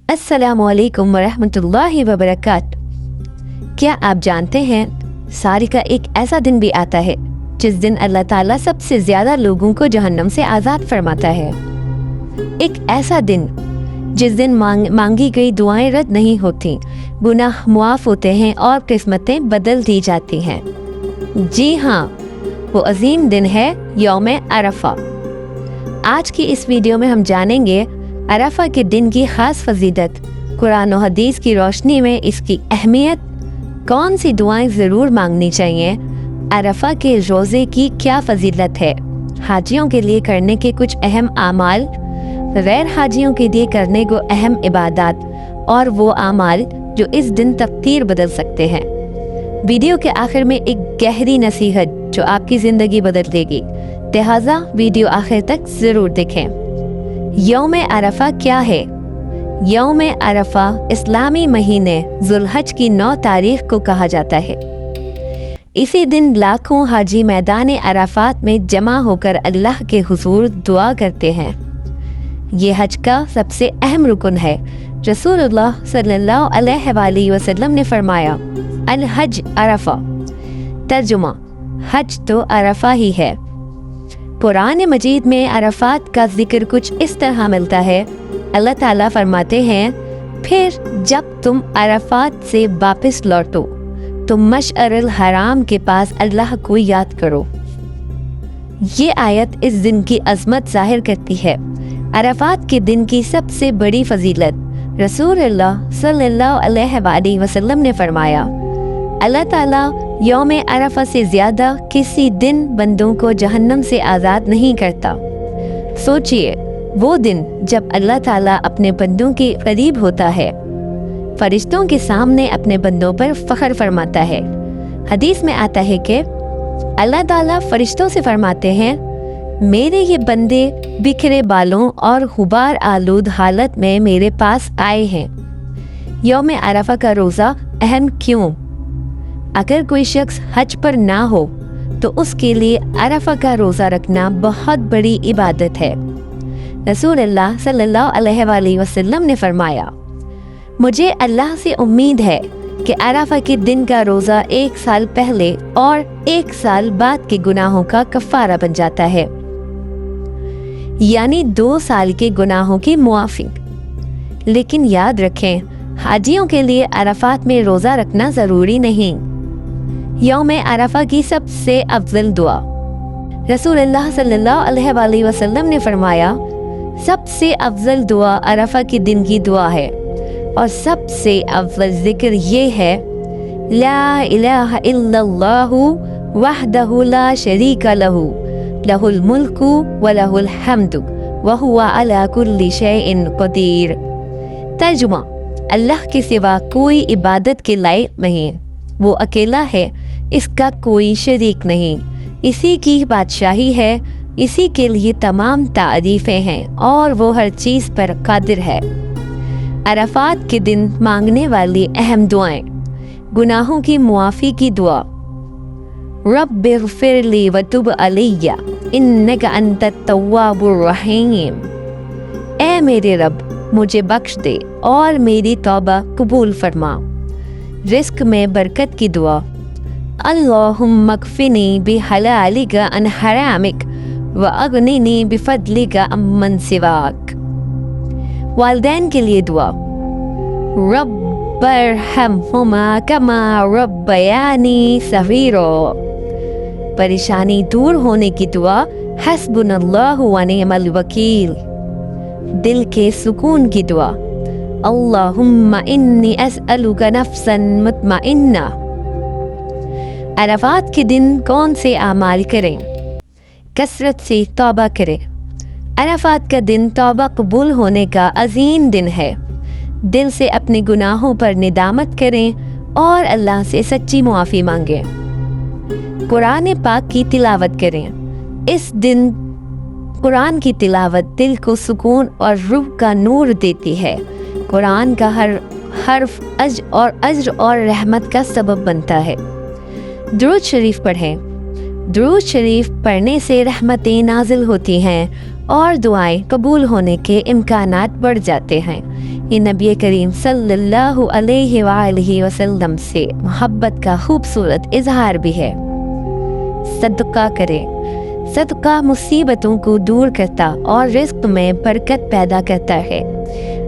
अस्सलामुअलैकुम वरहमतुल्लाहि वबरकातुहू। क्या आप जानते हैं सारी का एक ऐसा दिन भी आता है जिस दिन अल्लाह ताला सबसे ज्यादा लोगों को जहन्नम से आज़ाद फरमाता है। एक ऐसा दिन जिस दिन मांगी गई दुआएं रद्द नहीं होती, गुनाह मुआफ होते हैं और किस्मतें बदल दी जाती हैं। जी हाँ, वो अजीम दिन है यौम अरफा। आज की इस वीडियो में हम जानेंगे अरफा के दिन की खास फजीलत, कुरान और हदीस की रोशनी में इसकी अहमियत, कौन सी दुआएं ज़रूर मांगनी चाहिए, अरफा के रोज़े की क्या फजीलत है, हाजियों के लिए करने के कुछ अहम आमाल, गैर हाजियों के लिए करने को अहम इबादत और वो आमाल जो इस दिन तकदीर बदल सकते हैं। वीडियो के आखिर में एक गहरी नसीहत जो आपकी ज़िंदगी बदल देगी, लिहाजा वीडियो आखिर तक ज़रूर देखें। यौम अरफा क्या है? यौम अरफा इस्लामी महीने जुल्हज की 9 तारीख को कहा जाता है। इसी दिन लाखों हाजी मैदान अराफात में जमा होकर अल्लाह के हुजूर दुआ करते हैं। ये हज का सबसे अहम रुकन है। रसूलुल्लाह सल्लल्लाहु अलैहि वसल्लम ने फरमाया, अल हज अरफा। तर्जुमा, हज तो अरफा ही है। कुरान मजीद में अरफात का जिक्र कुछ इस तरह मिलता है। अल्लाह ताला फरमाते हैं, फिर जब तुम अरफात से वापस लौटो तो मशअरुल हराम के पास अल्लाह को याद करो। ये आयत इस दिन की अजमत जाहिर करती है। अरफात के दिन की सबसे बड़ी फजीलत, रसूलुल्लाह सल्लल्लाहु अलैहि वसल्लम ने फरमाया, अल्लाह ताला यौम अरफा से ज़्यादा किसी दिन बंदों को जहन्नम से आज़ाद नहीं करता। सोचिए, वो दिन जब अल्लाह ताला अपने बंदों के करीब होता है, फरिश्तों के सामने अपने बंदों पर फख्र फरमाता है। हदीस में आता है कि अल्लाह ताला फरिश्तों से फरमाते हैं, मेरे ये बंदे बिखरे बालों और गुबार आलूद हालत में मेरे पास आए हैं। यौम अरफा का रोज़ा अहम क्यों? अगर कोई शख्स हज पर ना हो तो उसके लिए अरफा का रोज़ा रखना बहुत बड़ी इबादत है। रसूलुल्लाह सल्लल्लाहु अलैहि वसल्लम ने फरमाया, मुझे अल्लाह से उम्मीद है कि अरफा के दिन का रोज़ा 1 साल पहले और 1 साल बाद के गुनाहों का कफ़ारा बन जाता है, यानी 2 साल के गुनाहों की मुआफ़ी। लेकिन याद रखें, हाजियों के लिए अरफात में रोज़ा रखना ज़रूरी नहीं। यौम अरफा की सबसे अफजल दुआ, रसूलुल्लाह सल्लल्लाहु अलैहि वसल्लम ने फरमाया, सबसे अफजल दुआ अरफा के दिन की दुआ है और सबसे अफजल जिक्र ये है, ला इलाहा इल्लल्लाहु वहदहु ला शरीका लहू लहुल मुल्कु व लहुल हम्दु व हुवा अला कुल्ली शैइन क़दीर। तर्जुमा, अल्लाह के सिवा कोई इबादत के लायक नहीं, वो अकेला है, इसका कोई शरीक नहीं, इसी की बादशाही है, इसी के लिए तमाम तारीफें हैं और वो हर चीज़ पर कादिर है। अरफात के दिन मांगने वाली अहम दुआएं, गुनाहों की मुआफ़ी की दुआ, रब्बिग़फ़िरली व तुब अलैया इन्नका अंतत तव्वाबुर रहीम। ऐ मेरे रब, मुझे बख्श दे और मेरी तौबा कबूल फरमा। रिस्क में बरकत की दुआ, अल्लाहुम्मा कफ़िनी बिहलालिका अन हरामिक व अगनिनी बिफदलिका अम्मन सिवाक। वालिदैन के लिए दुआ, रब्बिरहमहुमा कमा रब्बयानी सगीरा। परेशानी दूर होने की दुआ, हस्बुनल्लाहु व निअमल वकील। दिल के सुकून की दुआ, अल्लाहुम्मा इन्नी अस्अलुका नफ्सन मुतमइन्ना। अरफात के दिन कौन से आमाल करें? कसरत से तौबा करें। अरफात का दिन तौबा कबूल होने का अजीम दिन है। दिल से अपने गुनाहों पर निदामत करें और अल्लाह से सच्ची मुआफ़ी मांगें। कुरान पाक की तिलावत करें। इस दिन कुरान की तिलावत दिल को सुकून और रूह का नूर देती है। कुरान का हर हर्फ अज्र और रहमत का सबब बनता है। दुरूद शरीफ पढ़ें। दुरूद शरीफ पढ़ने से रहमतें नाजिल होती हैं और दुआएं कबूल होने के इम्कानात बढ़ जाते हैं। یہ نبی کریم صلی اللہ علیہ وآلہ وسلم سے محبت کا خوبصورت اظہار بھی ہے۔ صدقہ کریں۔ صدقہ مصیبتوں کو دور کرتا اور رزق میں برکت پیدا کرتا ہے۔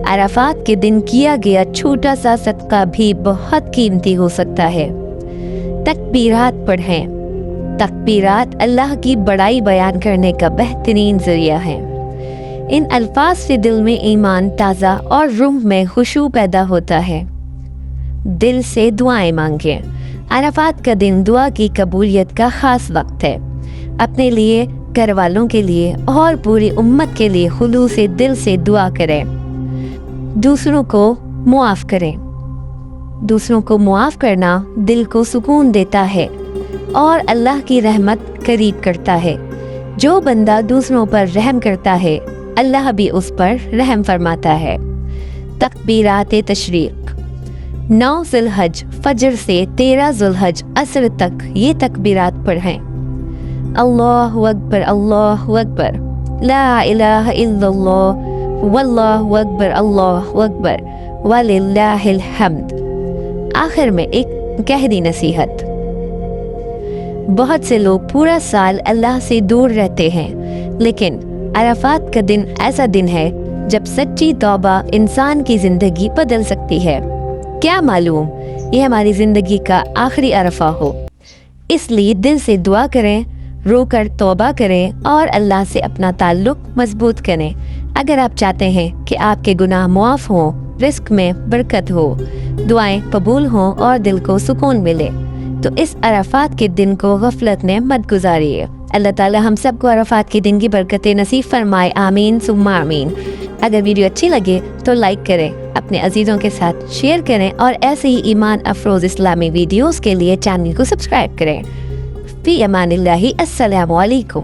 عرفات کے دن کیا گیا چھوٹا سا صدقہ بھی بہت قیمتی ہو سکتا ہے۔ تکبیرات پڑھیں۔ تکبیرات اللہ کی بڑائی بیان کرنے کا بہترین ذریعہ ہے۔ ان الفاظ سے دل میں ایمان تازہ اور روح میں خشوع پیدا ہوتا ہے۔ دل سے دعائیں مانگیں۔ عرفات کا دن دعا کی قبولیت کا خاص وقت ہے۔ اپنے لیے، گھر والوں کے لیے اور پوری امت کے لیے خلوص دل سے دعا کریں۔ دوسروں کو معاف کریں۔ دوسروں کو معاف کرنا دل کو سکون دیتا ہے اور اللہ کی رحمت قریب کرتا ہے۔ جو بندہ دوسروں پر رحم کرتا ہے اللہ بھی اس پر رحم فرماتا ہے۔ تکبیرات تشریق۔ 9 ذی الحج فجر سے 13 ذی الحج عصر تک یہ تکبیرات پڑھیں۔ اللہ اکبر، اللہ اکبر، لا الہ الا اللہ، واللہ اکبر، اللہ اکبر، وللہ الحمد۔ آخر میں ایک گہری نصیحت۔ بہت سے لوگ پورا سال اللہ سے دور رہتے ہیں، لیکن عرفات کا دن ایسا دن ہے جب سچی توبہ انسان کی زندگی بدل سکتی ہے۔ کیا معلوم یہ ہماری زندگی کا آخری عرفہ ہو۔ اس لیے دل سے دعا کریں، رو کر توبہ کریں اور اللہ سے اپنا تعلق مضبوط کریں۔ اگر آپ چاہتے ہیں کہ آپ کے گناہ معاف ہوں، رزق میں برکت ہو، دعائیں قبول ہوں اور دل کو سکون ملے، تو اس عرفات کے دن کو غفلت میں مت گزاریے۔ اللہ تعالی ہم سب کو عرفات کے دن کی برکتیں نصیب فرمائے، آمین ثم آمین۔ اگر ویڈیو اچھی لگے تو لائک کریں، اپنے عزیزوں کے ساتھ شیئر کریں اور ایسے ہی ایمان افروز اسلامی ویڈیوز کے لیے چینل کو سبسکرائب کریں۔ فی امان اللہ، السلام علیکم۔